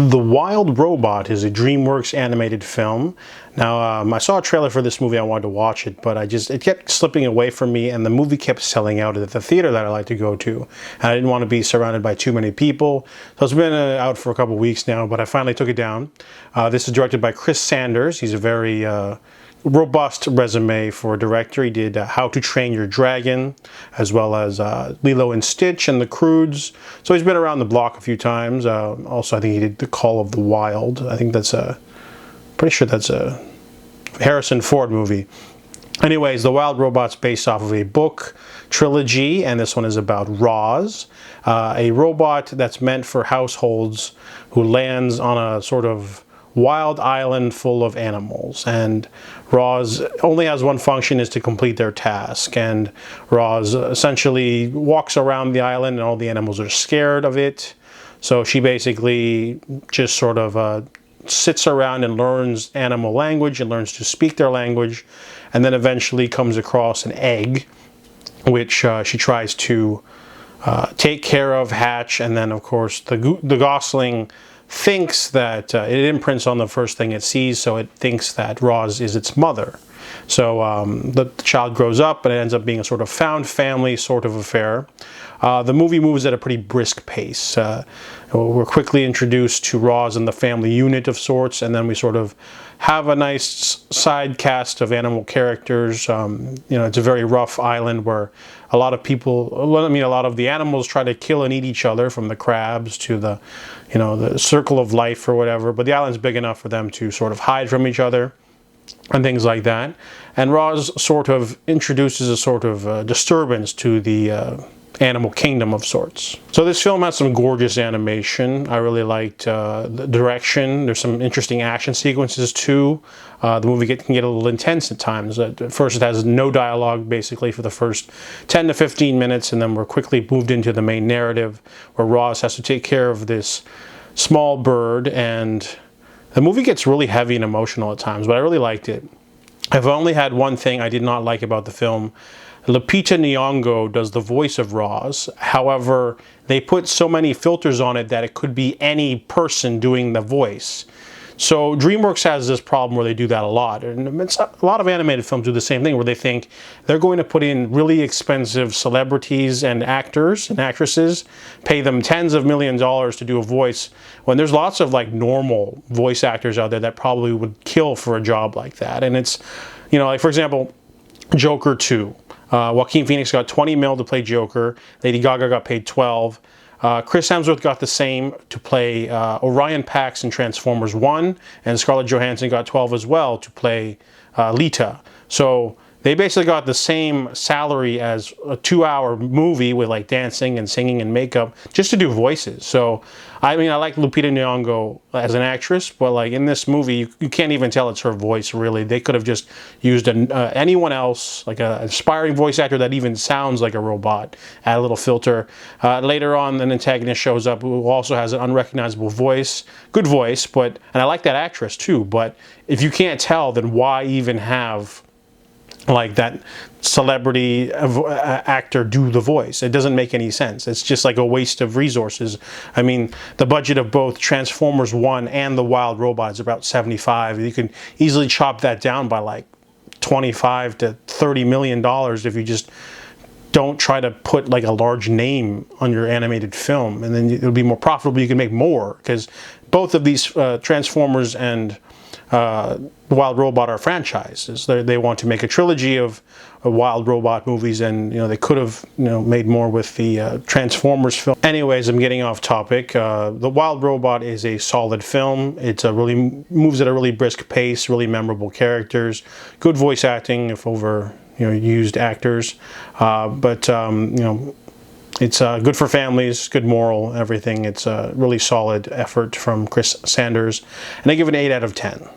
The Wild Robot is a DreamWorks animated film. Now, I saw a trailer for this movie. I wanted to watch it, but it kept slipping away from me, and the movie kept selling out at the theater that I like to go to. And I didn't want to be surrounded by too many people. So it's been out for a couple weeks now, but I finally took it down. This is directed by Chris Sanders. He's a very robust resume for a director. He did How to Train Your Dragon, as well as Lilo and Stitch and The Croods. So he's been around the block a few times. Also, I think he did The Call of the Wild. I think that's pretty sure that's a Harrison Ford movie. Anyways, The Wild Robot's based off of a book trilogy, and this one is about Roz, a robot that's meant for households who lands on a sort of wild island full of animals, and Roz only has one function, is to complete their task. And Roz essentially walks around the island and all the animals are scared of it, so she basically just sort of sits around and learns animal language and learns to speak their language, and then eventually comes across an egg which she tries to take care of, hatch, and then of course the gosling thinks that it imprints on the first thing it sees, so it thinks that Roz is its mother. So the child grows up, and it ends up being a sort of found family sort of affair. The movie moves at a pretty brisk pace. We're quickly introduced to Roz and the family unit of sorts, and then we sort of have a nice side cast of animal characters. It's a very rough island where a lot of the animals try to kill and eat each other, from the crabs to the circle of life or whatever. But the island's big enough for them to sort of hide from each other and things like that. And Roz sort of introduces a sort of disturbance to the animal kingdom of sorts. So this film has some gorgeous animation. I really liked the direction. There's some interesting action sequences too. The movie can get a little intense at times. At first it has no dialogue basically for the first 10 to 15 minutes, and then we're quickly moved into the main narrative where Roz has to take care of this small bird, and the movie gets really heavy and emotional at times, but I really liked it. I've only had one thing I did not like about the film. Lupita Nyong'o does the voice of Roz. However, they put so many filters on it that it could be any person doing the voice. So DreamWorks has this problem where they do that a lot. And a lot of animated films do the same thing, where they think they're going to put in really expensive celebrities and actors and actresses, pay them tens of millions of dollars to do a voice, when there's lots of like normal voice actors out there that probably would kill for a job like that. And it's, like for example, Joker 2. Joaquin Phoenix got 20 mil to play Joker. Lady Gaga got paid 12. Chris Hemsworth got the same to play Orion Pax in Transformers 1, and Scarlett Johansson got 12 as well to play Lita. So they basically got the same salary as a 2-hour movie with like dancing and singing and makeup just to do voices. So I like Lupita Nyong'o as an actress, but like in this movie you can't even tell it's her voice really. They could have just used anyone else, like an aspiring voice actor that even sounds like a robot, add a little filter. Later on an antagonist shows up who also has an unrecognizable voice, good voice, and I like that actress too, but if you can't tell, then why even have like that celebrity actor do the voice? It doesn't make any sense. It's just like a waste of resources. I mean, the budget of both Transformers 1 and The Wild Robot is about 75. You can easily chop that down by like 25 to 30 million dollars if you just don't try to put like a large name on your animated film, and then it'll be more profitable. You can make more, because both of these Transformers and Wild Robot are franchises. They want to make a trilogy of Wild Robot movies, and they could have made more with the Transformers film. Anyways, I'm getting off topic. The Wild Robot is a solid film. It's moves at a really brisk pace, really memorable characters, good voice acting if over used actors, but it's good for families, good moral, everything. It's a really solid effort from Chris Sanders, and I give it an 8 out of 10.